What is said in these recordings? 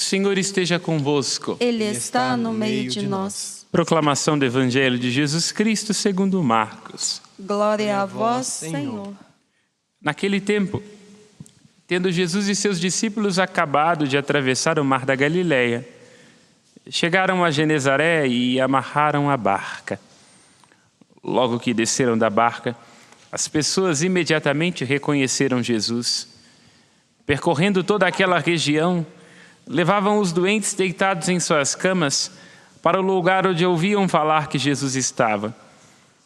Senhor esteja convosco. Ele está no meio de nós. Proclamação do Evangelho de Jesus Cristo segundo Marcos. Glória a vós, Senhor. Naquele tempo, tendo Jesus e seus discípulos acabado de atravessar o mar da Galileia, chegaram a Genezaré e amarraram a barca. Logo que desceram da barca, as pessoas imediatamente reconheceram Jesus. Percorrendo toda aquela região, levavam os doentes deitados em suas camas para o lugar onde ouviam falar que Jesus estava.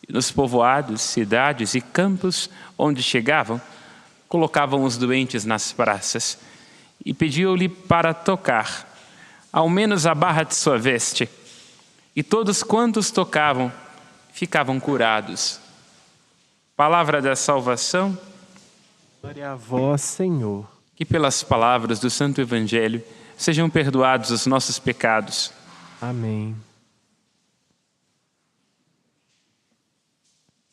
E nos povoados, cidades e campos onde chegavam, colocavam os doentes nas praças e pediam-lhe para tocar, ao menos a barra de sua veste. E todos quantos tocavam, ficavam curados. Palavra da salvação. Glória a vós, Senhor. Que pelas palavras do Santo Evangelho sejam perdoados os nossos pecados. Amém.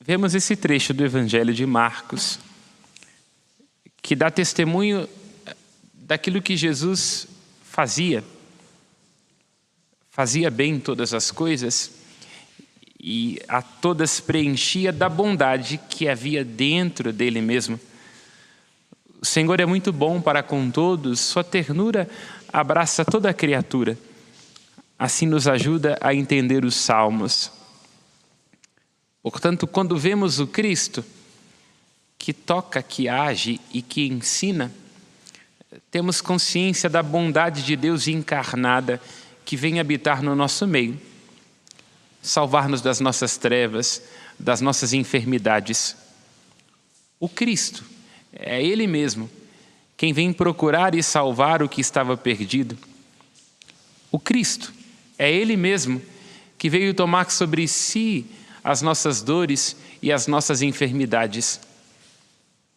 Vemos esse trecho do Evangelho de Marcos, que dá testemunho daquilo que Jesus fazia. Fazia bem todas as coisas e a todas preenchia da bondade que havia dentro dele mesmo. O Senhor é muito bom para com todos, sua ternura abraça toda a criatura. Assim nos ajuda a entender os salmos. Portanto, quando vemos o Cristo, que toca, que age e que ensina, temos consciência da bondade de Deus encarnada que vem habitar no nosso meio, salvar-nos das nossas trevas, das nossas enfermidades. O Cristo é Ele mesmo quem vem procurar e salvar o que estava perdido. O Cristo é Ele mesmo que veio tomar sobre si as nossas dores e as nossas enfermidades.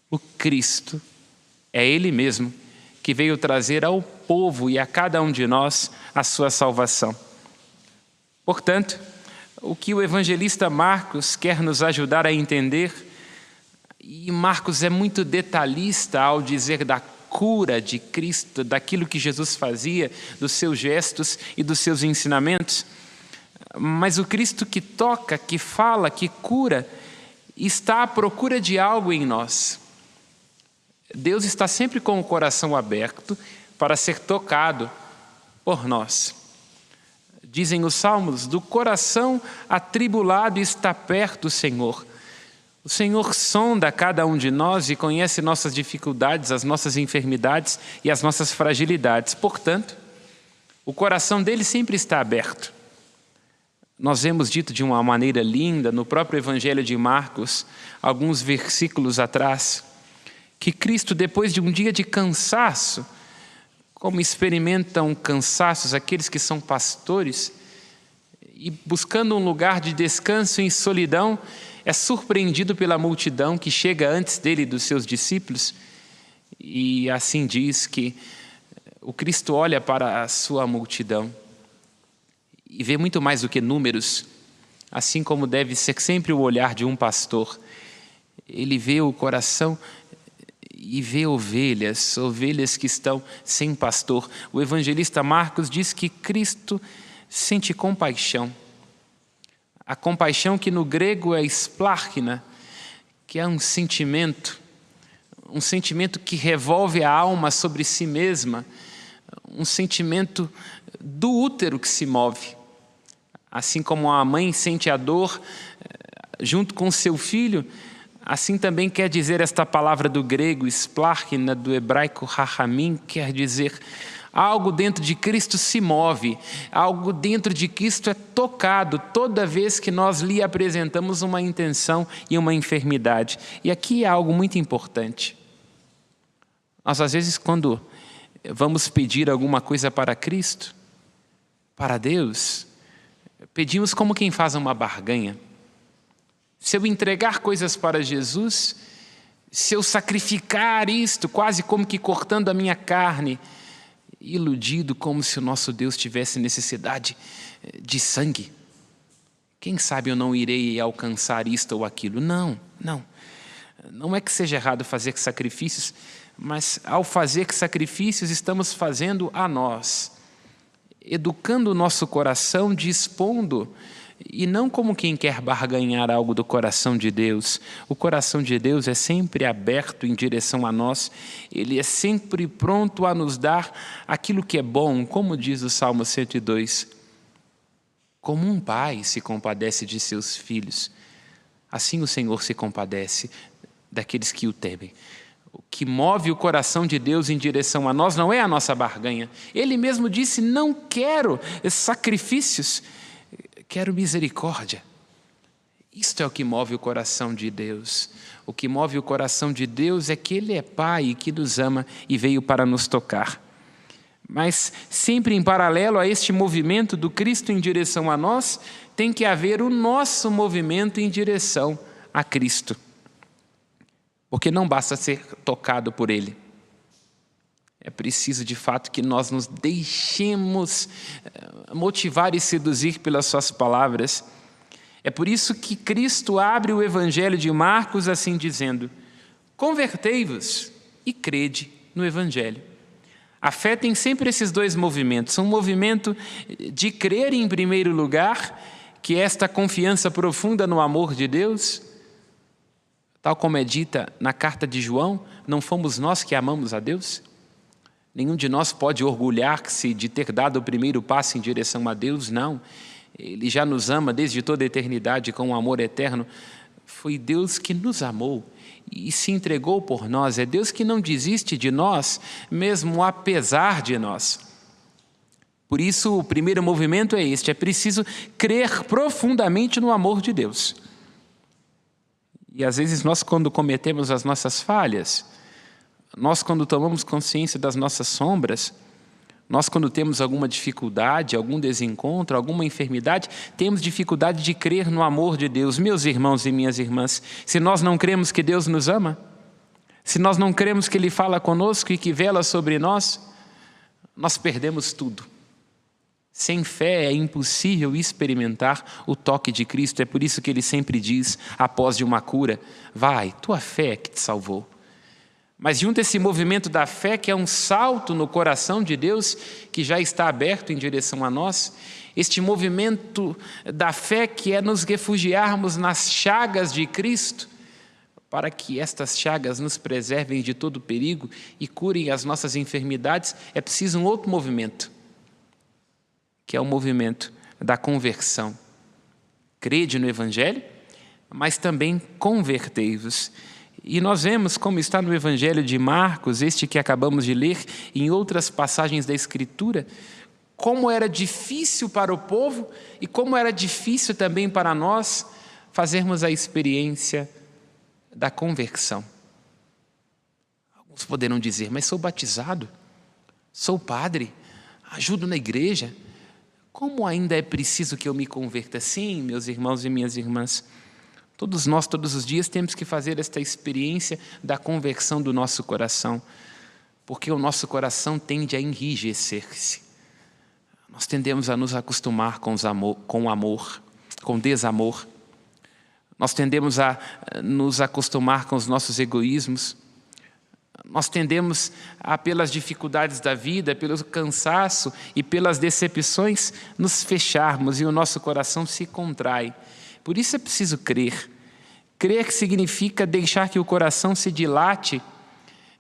O Cristo é Ele mesmo que veio trazer ao povo e a cada um de nós a sua salvação. Portanto, o que o evangelista Marcos quer nos ajudar a entender, e Marcos é muito detalhista ao dizer da cura de Cristo, daquilo que Jesus fazia, dos seus gestos e dos seus ensinamentos, mas o Cristo que toca, que fala, que cura, está à procura de algo em nós. Deus está sempre com o coração aberto para ser tocado por nós. Dizem os salmos, do coração atribulado está perto o Senhor. O Senhor sonda cada um de nós e conhece nossas dificuldades, as nossas enfermidades e as nossas fragilidades. Portanto, o coração dele sempre está aberto. Nós vemos dito de uma maneira linda no próprio Evangelho de Marcos, alguns versículos atrás, que Cristo, depois de um dia de cansaço, como experimentam cansaços aqueles que são pastores, e buscando um lugar de descanso em solidão, é surpreendido pela multidão que chega antes dele e dos seus discípulos, e assim diz que o Cristo olha para a sua multidão e vê muito mais do que números, assim como deve ser sempre o olhar de um pastor. Ele vê o coração e vê ovelhas que estão sem pastor. O evangelista Marcos diz que Cristo sente compaixão. A compaixão que no grego é splarchna, que é um sentimento que revolve a alma sobre si mesma, um sentimento do útero que se move. Assim como a mãe sente a dor junto com seu filho, assim também quer dizer esta palavra do grego, splarchna, do hebraico rachamim, quer dizer algo dentro de Cristo se move, algo dentro de Cristo é tocado toda vez que nós lhe apresentamos uma intenção e uma enfermidade. E aqui é algo muito importante. Nós, às vezes, quando vamos pedir alguma coisa para Cristo, para Deus, pedimos como quem faz uma barganha. Se eu entregar coisas para Jesus, se eu sacrificar isto, quase como que cortando a minha carne, iludido como se o nosso Deus tivesse necessidade de sangue. Quem sabe eu não irei alcançar isto ou aquilo. Não. Não é que seja errado fazer sacrifícios, mas ao fazer sacrifícios estamos fazendo a nós. educando o nosso coração, dispondo, e não como quem quer barganhar algo do coração de Deus. O coração de Deus é sempre aberto em direção a nós, Ele é sempre pronto a nos dar aquilo que é bom, como diz o Salmo 102. Como um pai se compadece de seus filhos, assim o Senhor se compadece daqueles que o temem. O que move o coração de Deus em direção a nós não é a nossa barganha. Ele mesmo disse: não quero sacrifícios, quero misericórdia. Isto é o que move o coração de Deus. O que move o coração de Deus é que Ele é Pai e que nos ama e veio para nos tocar. Mas sempre em paralelo a este movimento do Cristo em direção a nós, tem que haver o nosso movimento em direção a Cristo. Porque não basta ser tocado por Ele. É preciso, de fato, que nós nos deixemos motivar e seduzir pelas suas palavras. É por isso que Cristo abre o Evangelho de Marcos assim dizendo: convertei-vos e crede no Evangelho. A fé tem sempre esses dois movimentos. Um movimento de crer em primeiro lugar, que é esta confiança profunda no amor de Deus. Tal como é dita na carta de João, não fomos nós que amamos a Deus? Nenhum de nós pode orgulhar-se de ter dado o primeiro passo em direção a Deus, não. Ele já nos ama desde toda a eternidade com um amor eterno. Foi Deus que nos amou e se entregou por nós. É Deus que não desiste de nós, mesmo apesar de nós. Por isso, o primeiro movimento é este: é preciso crer profundamente no amor de Deus. E às vezes nós, quando cometemos as nossas falhas, nós, quando tomamos consciência das nossas sombras, nós, quando temos alguma dificuldade, algum desencontro, alguma enfermidade, temos dificuldade de crer no amor de Deus. Meus irmãos e minhas irmãs, se nós não cremos que Deus nos ama, se nós não cremos que Ele fala conosco e que vela sobre nós, nós perdemos tudo. Sem fé é impossível experimentar o toque de Cristo. É por isso que Ele sempre diz, após de uma cura: vai, tua fé é que te salvou. Mas junto a esse movimento da fé, que é um salto no coração de Deus, que já está aberto em direção a nós, este movimento da fé que é nos refugiarmos nas chagas de Cristo, para que estas chagas nos preservem de todo perigo e curem as nossas enfermidades, é preciso um outro movimento, que é o movimento da conversão. Crede no Evangelho, mas também convertei-vos. E nós vemos, como está no Evangelho de Marcos, este que acabamos de ler, em outras passagens da Escritura, como era difícil para o povo e como era difícil também para nós fazermos a experiência da conversão. Alguns poderão dizer: mas sou batizado, sou padre, ajudo na igreja, como ainda é preciso que eu me converta? Sim, meus irmãos e minhas irmãs, todos nós, todos os dias, temos que fazer esta experiência da conversão do nosso coração, porque o nosso coração tende a enrijecer-se. Nós tendemos a nos acostumar com o amor, com o desamor. Nós tendemos a nos acostumar com os nossos egoísmos. Nós tendemos a, pelas dificuldades da vida, pelo cansaço e pelas decepções, nos fecharmos e o nosso coração se contrai. Por isso é preciso crer. Crer que significa deixar que o coração se dilate,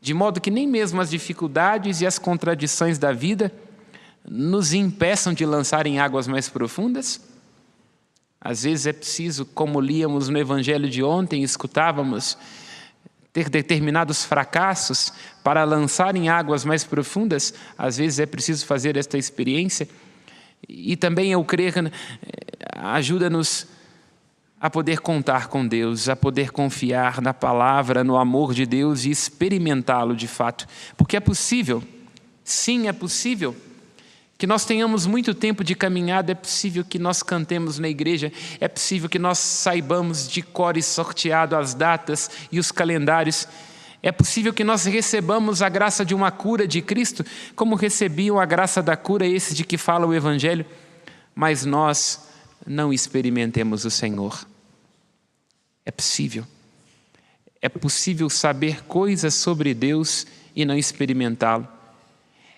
de modo que nem mesmo as dificuldades e as contradições da vida nos impeçam de lançar em águas mais profundas. Às vezes é preciso, como líamos no Evangelho de ontem, escutávamos, ter determinados fracassos para lançar em águas mais profundas. Às vezes é preciso fazer esta experiência. E também eu crer ajuda-nos a poder contar com Deus, a poder confiar na palavra, no amor de Deus e experimentá-lo de fato. Porque é possível, sim, é possível que nós tenhamos muito tempo de caminhada, é possível que nós cantemos na igreja, é possível que nós saibamos de cor e sorteado as datas e os calendários, é possível que nós recebamos a graça de uma cura de Cristo, como recebiam a graça da cura esses de que fala o Evangelho, mas nós não experimentemos o Senhor. É possível saber coisas sobre Deus e não experimentá-lo.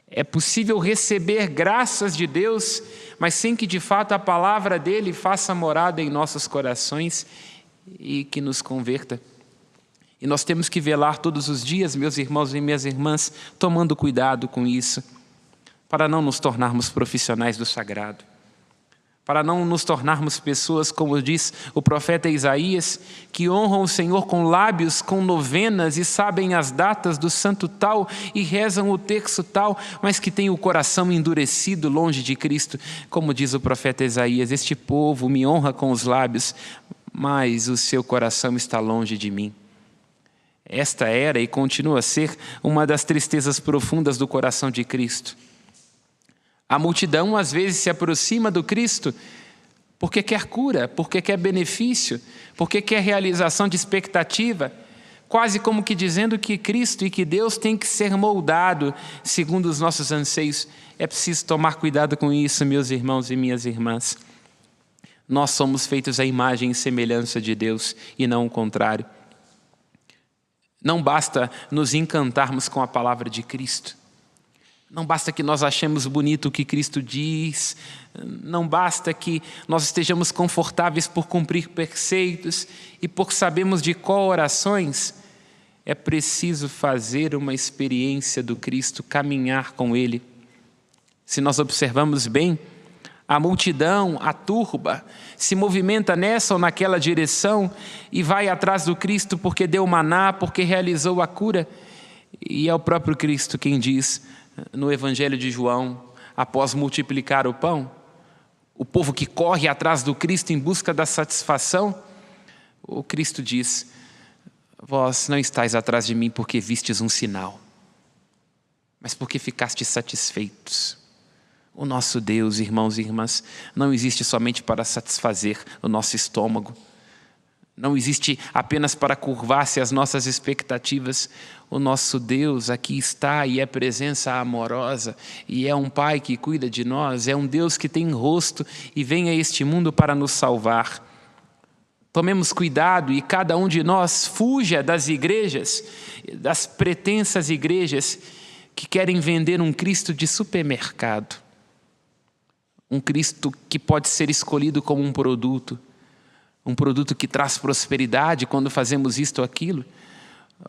É possível receber graças de Deus, mas sem que de fato a palavra dele faça morada em nossos corações e que nos converta. E nós temos que velar todos os dias, meus irmãos e minhas irmãs, tomando cuidado com isso, para não nos tornarmos profissionais do sagrado, para não nos tornarmos pessoas, como diz o profeta Isaías, que honram o Senhor com lábios, com novenas, e sabem as datas do santo tal, e rezam o terço tal, mas que têm o coração endurecido longe de Cristo. Como diz o profeta Isaías, este povo me honra com os lábios, mas o seu coração está longe de mim. Esta era e continua a ser uma das tristezas profundas do coração de Cristo. A multidão às vezes se aproxima do Cristo porque quer cura, porque quer benefício, porque quer realização de expectativa, quase como que dizendo que Cristo e que Deus tem que ser moldado segundo os nossos anseios. É preciso tomar cuidado com isso, meus irmãos e minhas irmãs. Nós somos feitos à imagem e semelhança de Deus e não o contrário. Não basta nos encantarmos com a palavra de Cristo. Não basta que nós achemos bonito o que Cristo diz. Não basta que nós estejamos confortáveis por cumprir preceitos e por sabermos de qual orações. É preciso fazer uma experiência do Cristo, caminhar com Ele. Se nós observamos bem, a multidão, a turba, se movimenta nessa ou naquela direção e vai atrás do Cristo porque deu maná, porque realizou a cura. E é o próprio Cristo quem diz no Evangelho de João, após multiplicar o pão, o povo que corre atrás do Cristo em busca da satisfação, o Cristo diz: vós não estáis atrás de mim porque vistes um sinal, mas porque ficastes satisfeitos. O nosso Deus, irmãos e irmãs, não existe somente para satisfazer o nosso estômago. Não existe apenas para curvar-se às nossas expectativas. O nosso Deus aqui está e é presença amorosa. E é um Pai que cuida de nós. É um Deus que tem rosto e vem a este mundo para nos salvar. Tomemos cuidado e cada um de nós fuja das igrejas, das pretensas igrejas que querem vender um Cristo de supermercado. Um Cristo que pode ser escolhido como um produto que traz prosperidade quando fazemos isto ou aquilo,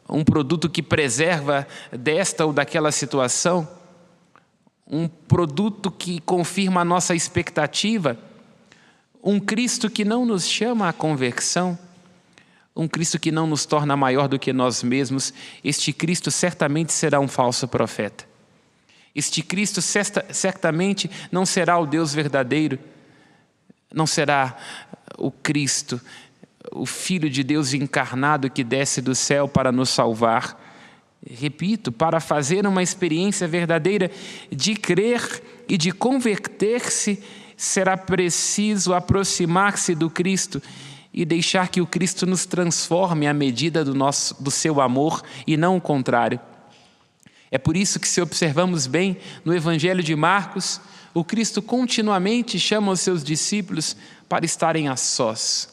um produto que preserva desta ou daquela situação, um produto que confirma a nossa expectativa, um Cristo que não nos chama à conversão, um Cristo que não nos torna maior do que nós mesmos. Este Cristo certamente será um falso profeta. Este Cristo certamente não será o Deus verdadeiro, não será o Cristo, o Filho de Deus encarnado que desce do céu para nos salvar. Repito, para fazer uma experiência verdadeira de crer e de converter-se, será preciso aproximar-se do Cristo e deixar que o Cristo nos transforme à medida do seu amor e não o contrário. É por isso que, se observamos bem no Evangelho de Marcos, o Cristo continuamente chama os seus discípulos para estarem a sós,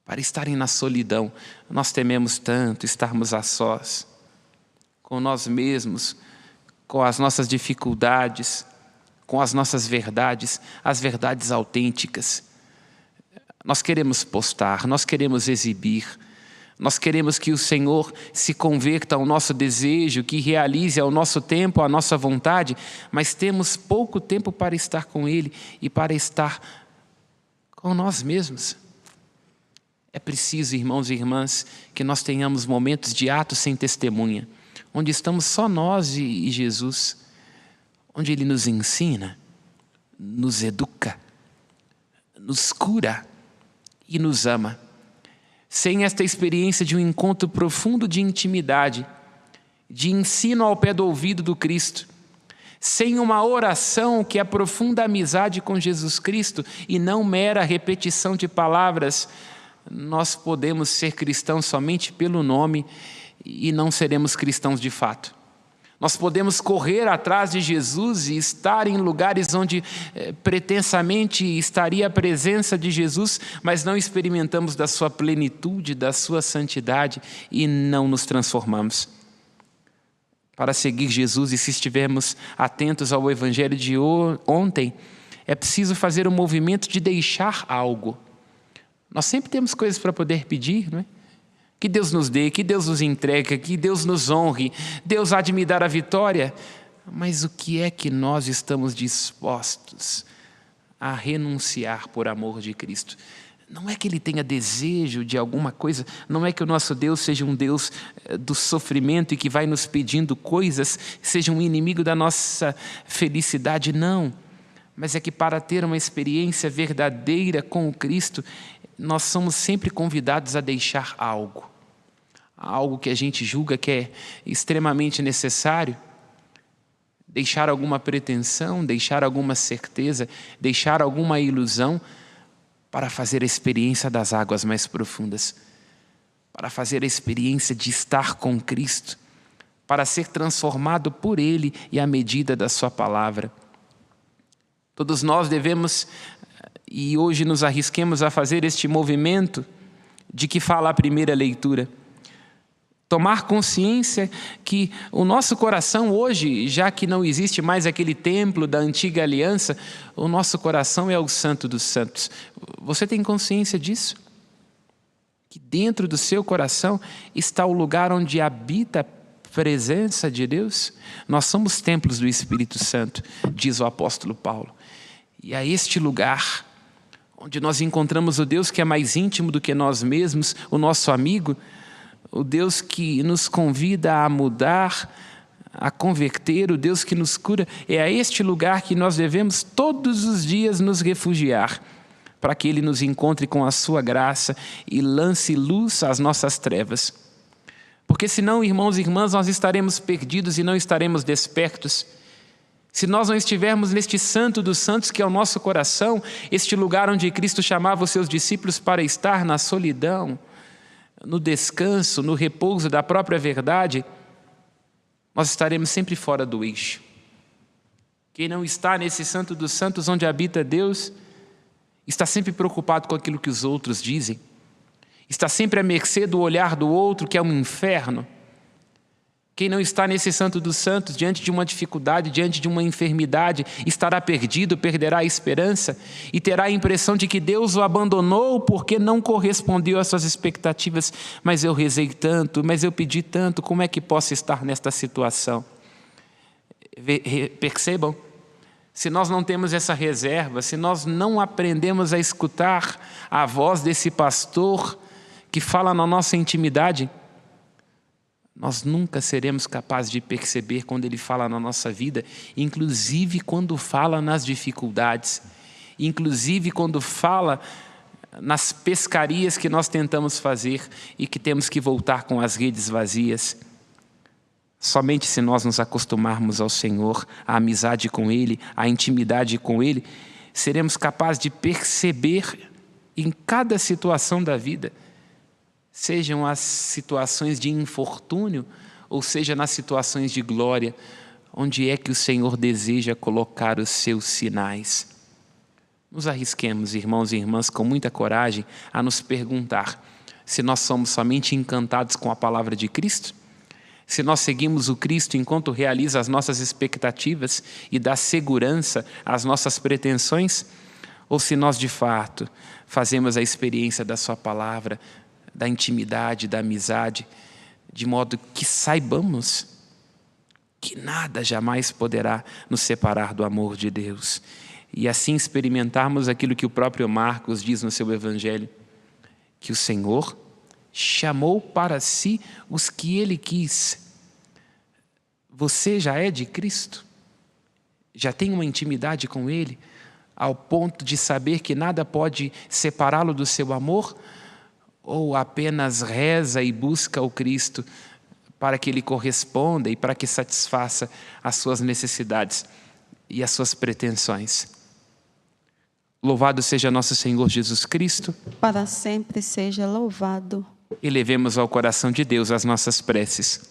para estarem na solidão. Nós tememos tanto estarmos a sós, com nós mesmos, com as nossas dificuldades, com as nossas verdades, as verdades autênticas. Nós queremos postar, nós queremos exibir, nós queremos que o Senhor se converta ao nosso desejo, que realize ao nosso tempo, à nossa vontade, mas temos pouco tempo para estar com Ele e para estar com nós mesmos. É preciso, irmãos e irmãs, que nós tenhamos momentos de atos sem testemunha, onde estamos só nós e Jesus, onde Ele nos ensina, nos educa, nos cura e nos ama. Sem esta experiência de um encontro profundo de intimidade, de ensino ao pé do ouvido do Cristo, sem uma oração que aprofunda a amizade com Jesus Cristo e não mera repetição de palavras, nós podemos ser cristãos somente pelo nome e não seremos cristãos de fato. Nós podemos correr atrás de Jesus e estar em lugares onde pretensamente estaria a presença de Jesus, mas não experimentamos da sua plenitude, da sua santidade e não nos transformamos. Para seguir Jesus, e se estivermos atentos ao Evangelho de ontem, é preciso fazer um movimento de deixar algo. Nós sempre temos coisas para poder pedir, não é? Que Deus nos dê, que Deus nos entregue, que Deus nos honre, Deus há de me dar a vitória. Mas o que é que nós estamos dispostos a renunciar por amor de Cristo? Não é que Ele tenha desejo de alguma coisa, não é que o nosso Deus seja um Deus do sofrimento e que vai nos pedindo coisas, seja um inimigo da nossa felicidade, não. Mas é que para ter uma experiência verdadeira com o Cristo, nós somos sempre convidados a deixar algo. Algo que a gente julga que é extremamente necessário. Deixar alguma pretensão, deixar alguma certeza, deixar alguma ilusão, para fazer a experiência das águas mais profundas, para fazer a experiência de estar com Cristo, para ser transformado por Ele e à medida da sua palavra. Todos nós devemos, e hoje nos arrisquemos a fazer este movimento de que fala a primeira leitura. Tomar consciência que o nosso coração hoje, já que não existe mais aquele templo da antiga aliança, o nosso coração é o Santo dos Santos. Você tem consciência disso? Que dentro do seu coração está o lugar onde habita a presença de Deus? Nós somos templos do Espírito Santo, diz o apóstolo Paulo. E a este lugar, onde nós encontramos o Deus que é mais íntimo do que nós mesmos, o nosso amigo, o Deus que nos convida a mudar, a converter, o Deus que nos cura, é a este lugar que nós devemos todos os dias nos refugiar, para que Ele nos encontre com a sua graça e lance luz às nossas trevas. Porque senão, irmãos e irmãs, nós estaremos perdidos e não estaremos despertos. Se nós não estivermos neste Santo dos Santos, que é o nosso coração, este lugar onde Cristo chamava os seus discípulos para estar na solidão, no descanso, no repouso da própria verdade, nós estaremos sempre fora do eixo. Quem não está nesse Santo dos Santos onde habita Deus, está sempre preocupado com aquilo que os outros dizem, está sempre à mercê do olhar do outro, que é um inferno. Quem não está nesse Santo dos Santos, diante de uma dificuldade, diante de uma enfermidade, estará perdido, perderá a esperança e terá a impressão de que Deus o abandonou porque não correspondeu às suas expectativas. Mas eu rezei tanto, mas eu pedi tanto, como é que posso estar nesta situação? Percebam? Se nós não temos essa reserva, se nós não aprendemos a escutar a voz desse pastor que fala na nossa intimidade, nós nunca seremos capazes de perceber quando Ele fala na nossa vida, inclusive quando fala nas dificuldades, inclusive quando fala nas pescarias que nós tentamos fazer e que temos que voltar com as redes vazias. Somente se nós nos acostumarmos ao Senhor, à amizade com Ele, à intimidade com Ele, seremos capazes de perceber em cada situação da vida, sejam as situações de infortúnio, ou seja nas situações de glória, onde é que o Senhor deseja colocar os seus sinais. Nos arrisquemos, irmãos e irmãs, com muita coragem, a nos perguntar se nós somos somente encantados com a palavra de Cristo, se nós seguimos o Cristo enquanto realiza as nossas expectativas e dá segurança às nossas pretensões, ou se nós de fato fazemos a experiência da sua palavra, da intimidade, da amizade, de modo que saibamos que nada jamais poderá nos separar do amor de Deus. E assim experimentarmos aquilo que o próprio Marcos diz no seu Evangelho, que o Senhor chamou para si os que Ele quis. Você já é de Cristo? Já tem uma intimidade com Ele, ao ponto de saber que nada pode separá-lo do seu amor? Ou apenas reza e busca o Cristo para que Ele corresponda e para que satisfaça as suas necessidades e as suas pretensões? Louvado seja nosso Senhor Jesus Cristo. Para sempre seja louvado. Elevemos ao coração de Deus as nossas preces.